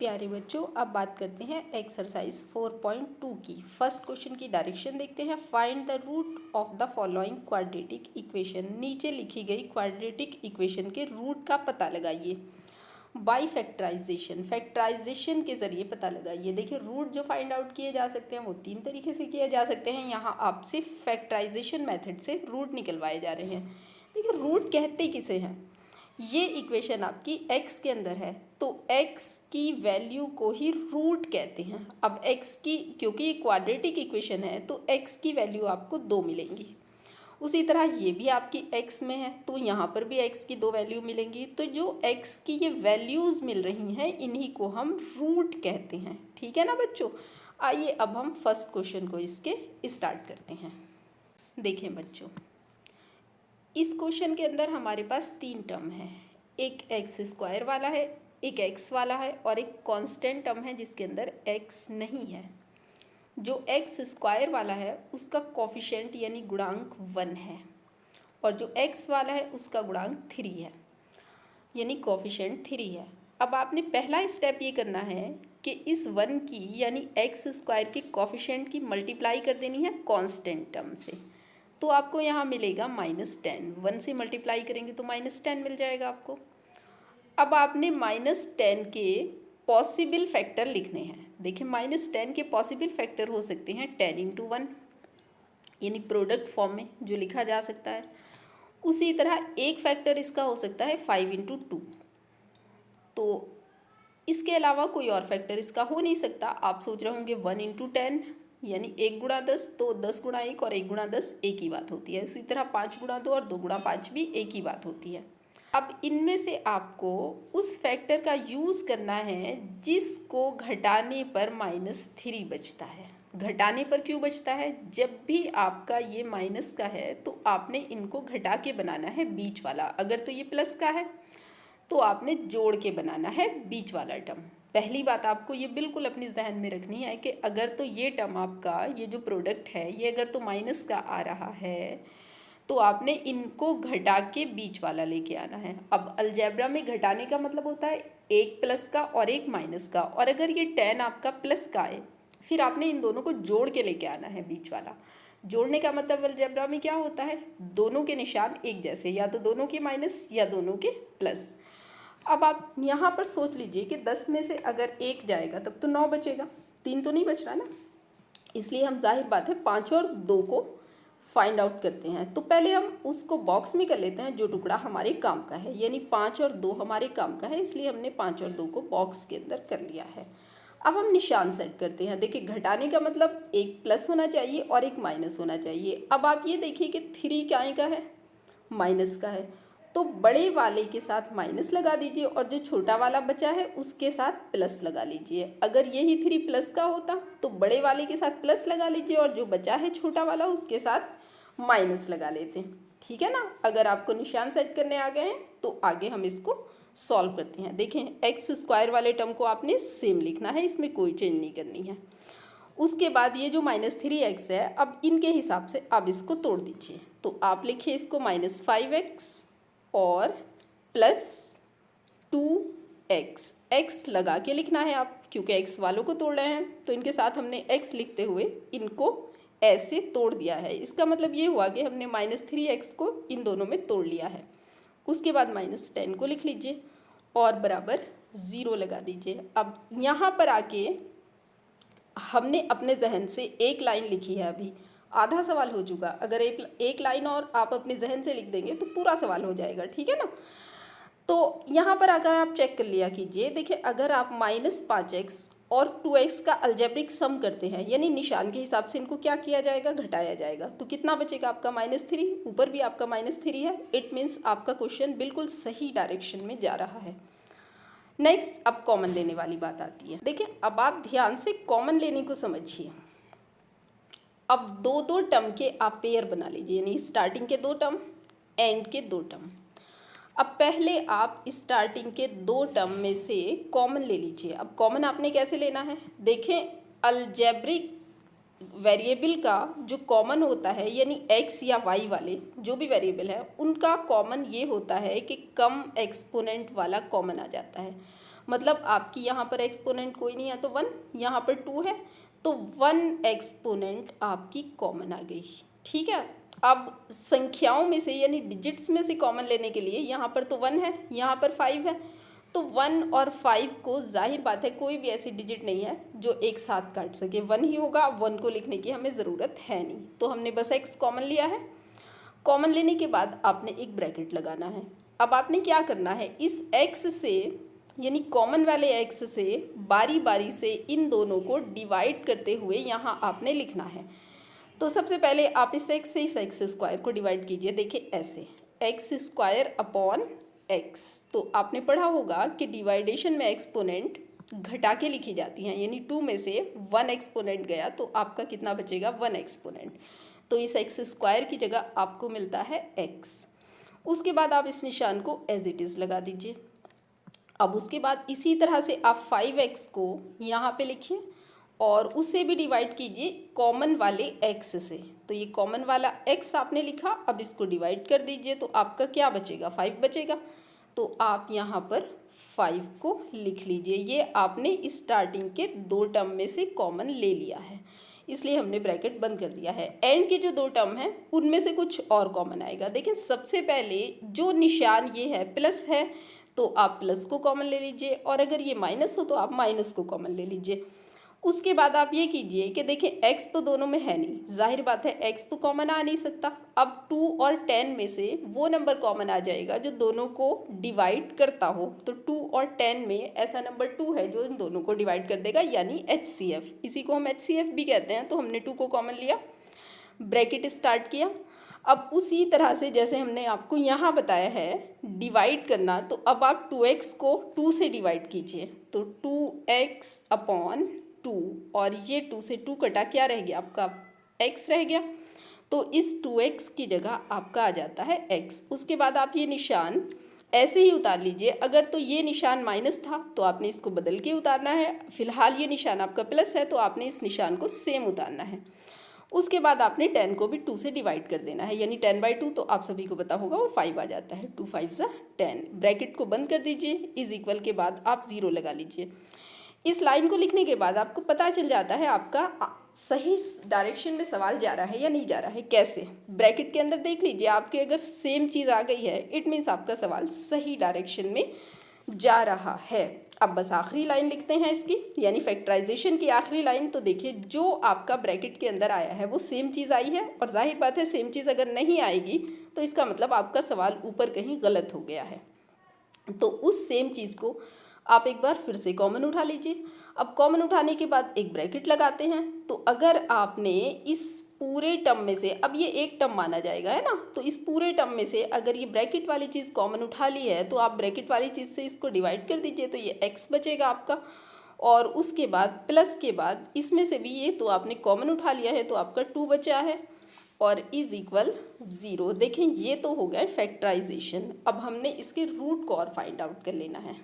प्यारे बच्चों, अब बात करते हैं एक्सरसाइज 4.2 की। फर्स्ट क्वेश्चन की डायरेक्शन देखते हैं। Find the root of the following quadratic equation. नीचे लिखी गई क्वाड्रेटिक इक्वेशन के रूट का पता लगाइए बाय फैक्टराइजेशन। फैक्टराइजेशन के जरिए पता लगाइए। देखिए, रूट जो फाइंड आउट किए जा सकते हैं वो तीन तरीके से किए जा सकते हैं। यहाँ आपसे फैक्टराइजेशन मेथड से रूट निकलवाए जा रहे हैं। देखिए, रूट कहते किसे हैं? ये इक्वेशन आपकी x के अंदर है तो x की वैल्यू को ही रूट कहते हैं। अब x की, क्योंकि ये क्वाड्रेटिक इक्वेशन है तो x की वैल्यू आपको 2 मिलेंगी। उसी तरह ये भी आपकी x में है तो यहाँ पर भी x की 2 वैल्यू मिलेंगी। तो जो x की ये वैल्यूज़ मिल रही हैं इन्हीं को हम रूट कहते हैं। ठीक है ना बच्चों? आइए अब हम फर्स्ट क्वेश्चन को इसके स्टार्ट करते हैं। देखें बच्चों, इस क्वेश्चन के अंदर हमारे पास 3 टर्म है। एक एक्स स्क्वायर वाला है, एक एक्स वाला है और एक कांस्टेंट टर्म है जिसके अंदर एक्स नहीं है। जो एक्स स्क्वायर वाला है उसका कोफिशिएंट यानी गुणांक 1 है और जो एक्स वाला है उसका गुणांक 3 है यानी कोफिशिएंट 3 है। अब आपने पहला स्टेप ये करना है कि इस 1 की यानी एक्स स्क्वायर की कोफिशिएंट की मल्टीप्लाई कर देनी है कांस्टेंट टर्म से। तो आपको यहाँ मिलेगा -10। 1 से मल्टीप्लाई करेंगे तो -10 मिल जाएगा आपको। अब आपने -10 के पॉसिबल फैक्टर लिखने हैं। देखिए, -10 के पॉसिबल फैक्टर हो सकते हैं 10 × 1 यानी प्रोडक्ट फॉर्म में जो लिखा जा सकता है। उसी तरह एक फैक्टर इसका हो सकता है 5 × 2। तो इसके अलावा कोई और फैक्टर इसका हो नहीं सकता। आप सोच रहे होंगे 1 × 10 यानी 1 × 10, तो 10 × 1 और 1 × 10 एक ही बात होती है। उसी तरह 5 × 2 और 2 × 5 भी एक ही बात होती है। अब इनमें से आपको उस फैक्टर का यूज़ करना है जिसको घटाने पर -3 बचता है। घटाने पर क्यों बचता है? जब भी आपका ये माइनस का है तो आपने इनको घटा के बनाना है बीच वाला। अगर तो ये प्लस का है तो आपने जोड़ के बनाना है बीच वाला टर्म। पहली बात आपको ये बिल्कुल अपनी जहन में रखनी है कि अगर तो ये टर्म आपका, ये जो प्रोडक्ट है ये अगर तो माइनस का आ रहा है तो आपने इनको घटा के बीच वाला लेके आना है। अब अलजेब्रा में घटाने का मतलब होता है एक प्लस का और एक माइनस का, और अगर ये 10 आपका प्लस का है फिर आपने इन दोनों को जोड़ के लेके आना है बीच वाला। जोड़ने का मतलब अलजेब्रा में क्या होता है? दोनों के निशान एक जैसे, या तो दोनों के माइनस या दोनों के प्लस। अब आप यहाँ पर सोच लीजिए कि 10 में से अगर 1 जाएगा तब तो 9 बचेगा, 3 तो नहीं बच रहा ना। इसलिए हम जाहिर बात है 5 और 2 को फाइंड आउट करते हैं। तो पहले हम उसको बॉक्स में कर लेते हैं जो टुकड़ा हमारे काम का है, यानी 5 और 2 हमारे काम का है, इसलिए हमने 5 और 2 को बॉक्स के अंदर कर लिया है। अब हम निशान सेट करते हैं। देखिए, घटाने का मतलब एक प्लस होना चाहिए और एक माइनस होना चाहिए। अब आप ये देखिए कि 3 क्या का है? माइनस का है, तो बड़े वाले के साथ माइनस लगा दीजिए और जो छोटा वाला बचा है उसके साथ प्लस लगा लीजिए। अगर यही 3 प्लस का होता तो बड़े वाले के साथ प्लस लगा लीजिए और जो बचा है छोटा वाला उसके साथ माइनस लगा लेते हैं। ठीक है ना? अगर आपको निशान सेट करने आ गए हैं तो आगे हम इसको सॉल्व करते हैं। देखें, एक्स स्क्वायर वाले टर्म को आपने सेम लिखना है, इसमें कोई चेंज नहीं करनी है। उसके बाद ये जो -3x है, अब इनके हिसाब से आप इसको तोड़ दीजिए। तो आप लिखिए इसको -5x और +2x। x लगा के लिखना है आप, क्योंकि x वालों को तोड़ रहे हैं तो इनके साथ हमने x लिखते हुए इनको ऐसे तोड़ दिया है। इसका मतलब ये हुआ कि हमने -3x को इन दोनों में तोड़ लिया है। उसके बाद -10 को लिख लीजिए और बराबर 0 लगा दीजिए। अब यहाँ पर आके हमने अपने जहन से एक लाइन लिखी है, अभी आधा सवाल हो चुका। अगर एक लाइन और आप अपने जहन से लिख देंगे तो पूरा सवाल हो जाएगा। ठीक है ना? तो यहाँ पर अगर आप चेक कर लिया कीजिए। देखिए, अगर आप -5x और 2x का अलजेब्रिक सम करते हैं, यानी निशान के हिसाब से इनको क्या किया जाएगा? घटाया जाएगा। तो कितना बचेगा आपका? -3। ऊपर भी आपका -3 है। इट मीन्स आपका क्वेश्चन बिल्कुल सही डायरेक्शन में जा रहा है। नेक्स्ट, अब कॉमन लेने वाली बात आती है। देखिए, अब आप ध्यान से कॉमन लेने को समझिए। अब 2 टर्म के आप पेयर बना लीजिए, यानी स्टार्टिंग के 2 टर्म, एंड के 2 टर्म। अब पहले आप स्टार्टिंग के 2 टर्म में से कॉमन ले लीजिए। अब कॉमन आपने कैसे लेना है? देखें, अलजेब्रिक वेरिएबल का जो कॉमन होता है, यानी x या y वाले जो भी वेरिएबल है उनका कॉमन ये होता है कि कम एक्सपोनेंट वाला कॉमन आ जाता है। मतलब आपकी यहाँ पर एक्सपोनेंट कोई नहीं है तो 1, यहाँ पर 2 है तो 1 एक्सपोनेंट आपकी कॉमन आ गई। ठीक है, अब संख्याओं में से यानी डिजिट्स में से कॉमन लेने के लिए यहाँ पर तो 1 है, यहाँ पर 5 है, तो 1 और 5 को जाहिर बात है कोई भी ऐसी डिजिट नहीं है जो एक साथ काट सके, 1 ही होगा। 1 को लिखने की हमें ज़रूरत है नहीं, तो हमने बस x कॉमन लिया है। कॉमन लेने के बाद आपने एक ब्रैकेट लगाना है। अब आपने क्या करना है, इस x से यानी कॉमन वाले x से बारी बारी से इन दोनों को डिवाइड करते हुए यहाँ आपने लिखना है। तो सबसे पहले आप इस x से इस x स्क्वायर को डिवाइड कीजिए। देखिए ऐसे x स्क्वायर अपॉन x, तो आपने पढ़ा होगा कि डिवाइडेशन में एक्सपोनेंट घटा के लिखी जाती हैं, यानी 2 में से 1 एक्सपोनेंट गया तो आपका कितना बचेगा, 1 एक्सपोनेंट। तो इस x स्क्वायर की जगह आपको मिलता है x। उसके बाद आप इस निशान को एज इट इज़ लगा दीजिए। अब उसके बाद इसी तरह से आप 5x को यहाँ पे लिखिए और उसे भी डिवाइड कीजिए कॉमन वाले x से। तो ये कॉमन वाला x आपने लिखा, अब इसको डिवाइड कर दीजिए तो आपका क्या बचेगा, 5 बचेगा। तो आप यहाँ पर 5 को लिख लीजिए। ये आपने स्टार्टिंग के 2 टर्म में से कॉमन ले लिया है, इसलिए हमने ब्रैकेट बंद कर दिया है। एंड के जो 2 टर्म हैं उनमें से कुछ और कॉमन आएगा। देखिए सबसे पहले जो निशान ये है प्लस है तो आप प्लस को कॉमन ले लीजिए, और अगर ये माइनस हो तो आप माइनस को कॉमन ले लीजिए। उसके बाद आप ये कीजिए कि देखिए x तो दोनों में है नहीं, जाहिर बात है x तो कॉमन आ नहीं सकता। अब 2 और 10 में से वो नंबर कॉमन आ जाएगा जो दोनों को डिवाइड करता हो। तो 2 और 10 में ऐसा नंबर 2 है जो इन दोनों को डिवाइड कर देगा, यानी HCF। इसी को हम HCF भी कहते हैं। तो हमने 2 को कॉमन लिया, ब्रैकेट स्टार्ट किया। अब उसी तरह से जैसे हमने आपको यहाँ बताया है डिवाइड करना, तो अब आप 2x को 2 से डिवाइड कीजिए। तो 2x अपॉन 2, और ये 2 से 2 कटा, क्या रह गया आपका, x रह गया। तो इस 2x की जगह आपका आ जाता है x। उसके बाद आप ये निशान ऐसे ही उतार लीजिए। अगर तो ये निशान माइनस था तो आपने इसको बदल के उतारना है, फिलहाल ये निशान आपका प्लस है तो आपने इस निशान को सेम उतारना है। उसके बाद आपने 10 को भी 2 से डिवाइड कर देना है, यानी 10/2 तो आप सभी को पता होगा वो 5 आ जाता है। 2 5 10। ब्रैकेट को बंद कर दीजिए, इज इक्वल के बाद आप 0 लगा लीजिए। इस लाइन को लिखने के बाद आपको पता चल जाता है आपका सही डायरेक्शन में सवाल जा रहा है या नहीं जा रहा है। कैसे, ब्रैकेट के अंदर देख लीजिए, आपके अगर सेम चीज़ आ गई है इट मीन्स आपका सवाल सही डायरेक्शन में जा रहा है। अब बस आखिरी लाइन लिखते हैं इसकी, यानी फैक्टराइजेशन की आखिरी लाइन। तो देखिए जो आपका ब्रैकेट के अंदर आया है वो सेम चीज़ आई है, और जाहिर बात है सेम चीज़ अगर नहीं आएगी तो इसका मतलब आपका सवाल ऊपर कहीं गलत हो गया है। तो उस सेम चीज़ को आप एक बार फिर से कॉमन उठा लीजिए। अब कॉमन उठाने के बाद एक ब्रैकेट लगाते हैं। तो अगर आपने इस पूरे टर्म में से, अब ये एक टर्म माना जाएगा है ना, तो इस पूरे टर्म में से अगर ये ब्रैकेट वाली चीज़ कॉमन उठा ली है तो आप ब्रैकेट वाली चीज़ से इसको डिवाइड कर दीजिए, तो ये x बचेगा आपका। और उसके बाद प्लस के बाद इसमें से भी ये तो आपने कॉमन उठा लिया है तो आपका 2 बचा है, और इज इक्वल 0। देखें ये तो हो गया फैक्टराइजेशन। अब हमने इसके रूट को और फाइंड आउट कर लेना है।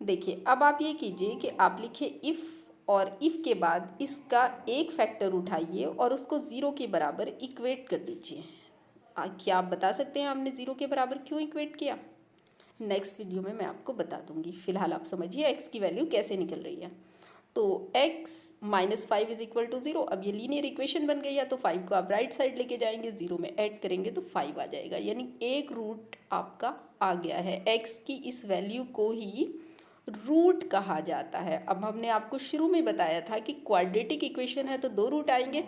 देखिए अब आप ये कीजिए कि आप लिखिए इफ़, और इफ़ के बाद इसका एक फैक्टर उठाइए और उसको 0 के बराबर इक्वेट कर दीजिए। क्या आप बता सकते हैं हमने 0 के बराबर क्यों इक्वेट किया? नेक्स्ट वीडियो में मैं आपको बता दूंगी। फिलहाल आप समझिए x की वैल्यू कैसे निकल रही है। तो x - 5 इज इक्वल टू 0। अब ये लीनियर इक्वेशन बन गई है, तो 5 को आप राइट साइड लेके जाएंगे, 0 में ऐड करेंगे तो 5 आ जाएगा, यानी एक रूट आपका आ गया है। x की इस वैल्यू को ही रूट कहा जाता है। अब हमने आपको शुरू में बताया था कि क्वाड्रेटिक इक्वेशन है तो 2 रूट आएंगे।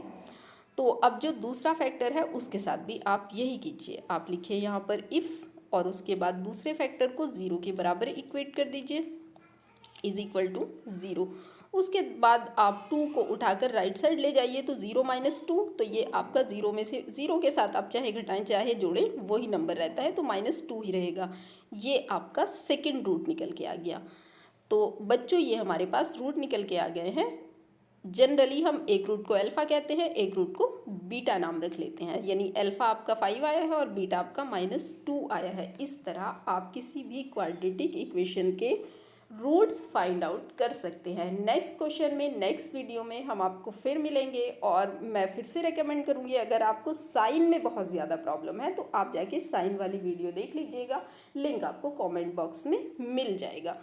तो अब जो दूसरा फैक्टर है उसके साथ भी आप यही कीजिए। आप लिखिए यहाँ पर इफ़, और उसके बाद दूसरे फैक्टर को 0 के बराबर इक्वेट कर दीजिए, इज इक्वल टू 0। उसके बाद आप 2 को उठाकर राइट साइड ले जाइए, तो 0 - 2, तो ये आपका 0 में से 0 के साथ आप चाहे घटाएं चाहे जोड़ें वही नंबर रहता है, तो -2 ही रहेगा। ये आपका सेकंड रूट निकल के आ गया। तो बच्चों ये हमारे पास रूट निकल के आ गए हैं। जनरली हम एक रूट को अल्फ़ा कहते हैं, एक रूट को बीटा नाम रख लेते हैं, यानी अल्फ़ा आपका 5 आया है और बीटा आपका -2 आया है। इस तरह आप किसी भी क्वाड्रेटिक इक्वेशन के रूट्स फाइंड आउट कर सकते हैं। नेक्स्ट क्वेश्चन में, नेक्स्ट वीडियो में हम आपको फिर मिलेंगे, और मैं फिर से रेकमेंड करूँगी अगर आपको साइन में बहुत ज़्यादा प्रॉब्लम है तो आप जाके साइन वाली वीडियो देख लीजिएगा, लिंक आपको कमेंट बॉक्स में मिल जाएगा।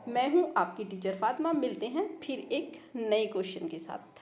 मैं हूँ आपकी टीचर फातिमा। मिलते हैं फिर एक नए क्वेश्चन के साथ।